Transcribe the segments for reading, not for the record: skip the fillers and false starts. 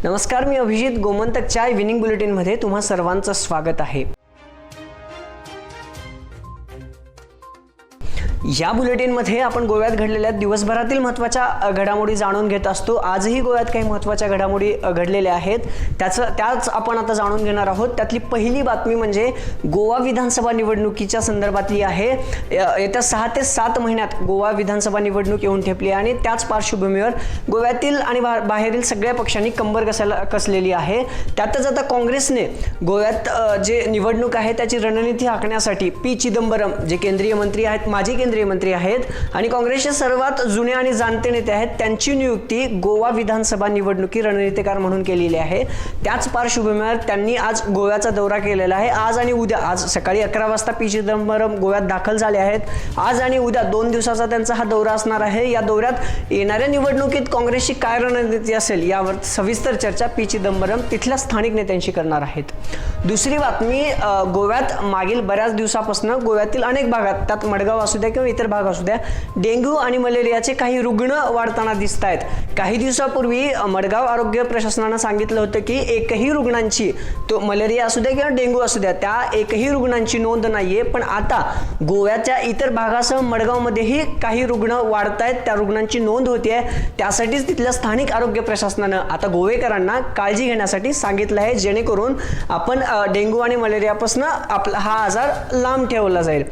नमस्कार, मी अभिजित. गोमंतकच्या विनिंग बुलेटिनमध्ये तुम्हा सर्वांचं स्वागत आहे. या बुलेटिनमध्ये आपण गोव्यात घडलेल्या दिवसभरातील महत्त्वाच्या घडामोडी जाणून घेत असतो. आजही गोव्यात काही महत्त्वाच्या घडामोडी घडलेल्या आहेत, त्याच आपण आता जाणून घेणार आहोत. त्यातली पहिली बातमी म्हणजे गोवा विधानसभा निवडणुकीच्या संदर्भातली आहे. येत्या 6 ते 7 महिन्यात गोवा विधानसभा निवडणूक येऊन ठेपली आणि त्याच पार्श्वभूमीवर गोव्यातील आणि बाहेरील सगळ्या पक्षांनी कंबर कसलेली आहे. त्यातच आता काँग्रेसने गोव्यात जे निवडणूक आहे त्याची रणनीती आखण्यासाठी पी चिदंबरम, जे केंद्रीय मंत्री आहेत, माजी केंद्रीय मंत्री आहेत आणि काँग्रेसचे सर्वात जुने आणि जाणते नेते आहेत, त्यांची नियुक्ती गोवा विधानसभा निवडणुकी रणनीतिकार म्हणून केलेली आहे. त्याच पार्श्वभूमीवर त्यांनी आज गोव्याचा दौरा केलेला आहे. आज आणि उद्या, आज सकाळी 11 वाजता पी चिदंबरम गोव्यात दाखल झाले आहेत. आज आणि उद्या 2 दिवसाचा त्यांचा हा दौरा असणार आहे. या दौऱ्यात येणाऱ्या निवडणुकीत काँग्रेसची काय रणनीती असेल यावर सविस्तर चर्चा पी चिदंबरम तिथल्या स्थानिक नेत्यांशी करणार आहेत. दुसरी बातमी, गोव्यात मागील बऱ्याच दिवसापासून गोव्यातील अनेक भागात, त्यात मडगाव असू द्या किंवा इतर भाग असू द्या, डेंग्यू आणि मलेरियाचे काही रुग्ण वाढताना दिसत आहेत. काही दिवसापूर्वी मडगाव आरोग्य प्रशासनानं सांगितलं होतं की एकही रुग्णांची, तो मलेरिया असू द्या किंवा डेंग्यू असू द्या, त्या एकही रुग्णांची नोंद नाहीये. पण आता गोव्याच्या इतर भागासह मडगावमध्येही काही रुग्ण वाढत आहेत, त्या रुग्णांची नोंद होते. त्यासाठीच तिथल्या स्थानिक आरोग्य प्रशासनानं आता गोवेकरांना काळजी घेण्यासाठी सांगितलं आहे, जेणेकरून आपण डेंग्यू आणि मलेरियापासून आपला हा आजार लांब ठेवला जाईल.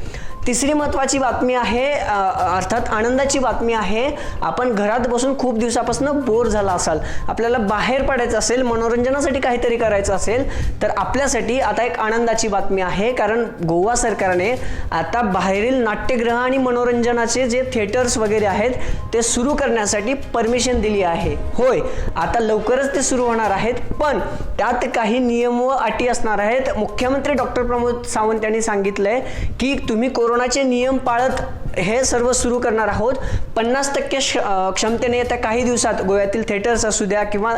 तिसरी महत्त्वाची बातमी आहे, अर्थात आनंदाची बातमी आहे. आपण घरात बसून खूप दिवसापासून बोर झाला असाल, आपल्याला बाहेर पडायचं असेल, मनोरंजनासाठी काहीतरी करायचं असेल, तर आपल्यासाठी आता एक आनंदाची बातमी आहे. कारण गोवा सरकारने आता बाहेरील नाट्यगृह आणि मनोरंजनाचे जे थिएटर्स वगैरे आहेत ते सुरू करण्यासाठी परमिशन दिली आहे. होय, आता लवकरच ते सुरू होणार आहेत, पण त्यात काही नियम व अटी असणार आहेत. मुख्यमंत्री डॉक्टर प्रमोद सावंत यांनी सांगितलंय की तुम्ही कोरोनाचे नियम पाळत हे सर्व सुरू करणार आहोत. 50% क्षमतेने येत्या काही दिवसात गोव्यातील थिएटर्स असू द्या किंवा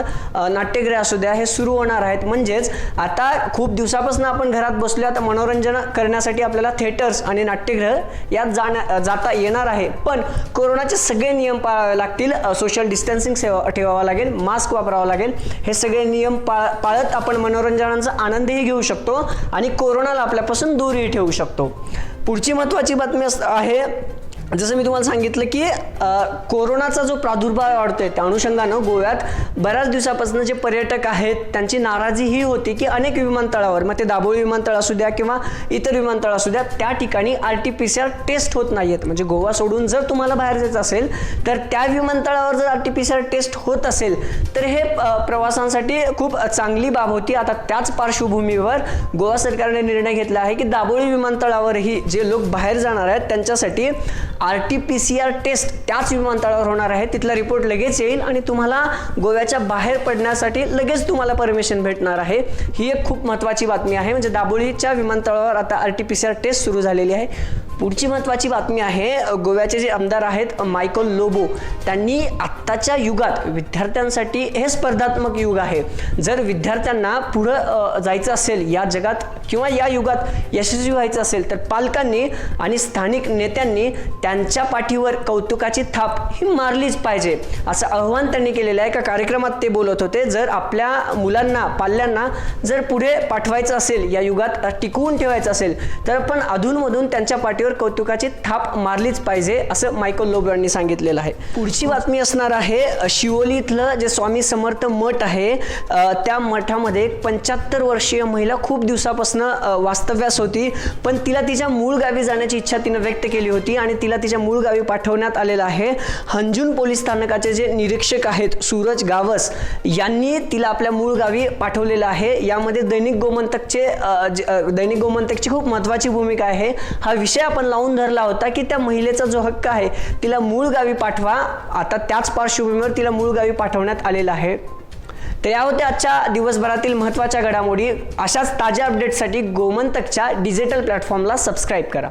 नाट्यगृह असू द्या हे सुरू होणार आहेत. म्हणजेच आता खूप दिवसापासून आपण घरात बसलो, आता मनोरंजन करण्यासाठी आपल्याला थिएटर्स आणि नाट्यगृह यात जाता येणार आहे. पण कोरोनाचे सगळे नियम पाळावे लागतील. सोशल डिस्टन्सिंग ठेवावा लागेल, मास्क वापरावा लागेल. हे सगळे नियम पाळत आपण मनोरंजनाचा आनंदही घेऊ शकतो आणि कोरोनाला आपल्यापासून दूरही ठेवू शकतो. पुढची महत्त्वाची बातमी आहे, जसं मी तुम्हाला सांगितलं की कोरोनाचा जो प्रादुर्भाव वाढतोय त्या अनुषंगानं गोव्यात बऱ्याच दिवसापासून जे पर्यटक आहेत त्यांची नाराजी ही होती की अनेक विमानतळावर, मग ते दाबोळी विमानतळ असू द्या किंवा इतर विमानतळ असू द्या, त्या ठिकाणी RT-PCR टेस्ट होत नाहीयेत. म्हणजे गोवा सोडून जर तुम्हाला बाहेर जायचं असेल तर त्या विमानतळावर जर RT-PCR टेस्ट होत असेल तर हे प्रवासांसाठी खूप चांगली बाब होती. आता त्याच पार्श्वभूमीवर गोवा सरकारने निर्णय घेतला आहे की दाबोळी विमानतळावरही जे लोक बाहेर जाणार आहेत त्यांच्यासाठी RT-PCR टेस्ट त्याच विमानतळावर होणार आहे. तिथला रिपोर्ट लगेच येईल आणि तुम्हाला गोव्याच्या बाहेर पडण्यासाठी लगेच तुम्हाला परमिशन भेटणार आहे. ही एक खूप महत्त्वाची बातमी आहे. म्हणजे दाबोळीच्या विमानतळावर आता RT-PCR टेस्ट सुरू झालेली आहे. पुढची महत्त्वाची बातमी आहे, गोव्याचे जे आमदार आहेत मायकल लोबो, त्यांनी आत्ताच्या युगात विद्यार्थ्यांसाठी हे स्पर्धात्मक युग आहे. जर विद्यार्थ्यांना पुढं जायचं असेल या जगात किंवा या युगात यशस्वी व्हायचं असेल तर पालकांनी आणि स्थानिक नेत्यांनी त्यांच्या पाठीवर कौतुकाची थाप ही मारलीच पाहिजे, असं आव्हान त्यांनी केलेलं आहे. एका कार्यक्रमात ते बोलत होते. जर आपल्या मुलांना, पाल्यांना जर पुढे पाठवायचं असेल, या युगात टिकवून ठेवायचं असेल, तर आपण अधूनमधून त्यांच्या पाठीवर कौतुकाची थाप मारलीच पाहिजे, असं मायकल लोबो यांनी सांगितलेलं आहे. पुढची बातमी असणार आहे, शिवोली इथलं जे स्वामी समर्थ मठ आहे त्या मठामध्ये 75 वर्षीय महिला खूप दिवसापासून वास्तव्यास होती, पण तिला तिच्या मूळ गावी जाण्याची इच्छा तिने व्यक्त केली होती आणि तिला तिच्या मूळ गावी पाठवण्यात आलेलं आहे. हंजून पोलीस स्थानकाचे जे निरीक्षक आहेत सूरज गावस यांनी तिला आपल्या मूळ गावी पाठवलेलं आहे. यामध्ये दैनिक गोमंतकची खूप महत्त्वाची भूमिका आहे. हा विषय आपण लावून धरला होता की त्या महिलेचा जो हक्क आहे तिला मूळ गावी पाठवा. आता त्याच पार्श्वभूमीवर तिला मूळ गावी पाठवण्यात आलेलं आहे. तर या होत्या आजच्या दिवसभरातील महत्त्वाच्या घडामोडी. अशाच ताज्या अपडेट्ससाठी गोमंतकच्या डिजिटल प्लॅटफॉर्मला सबस्क्राईब करा.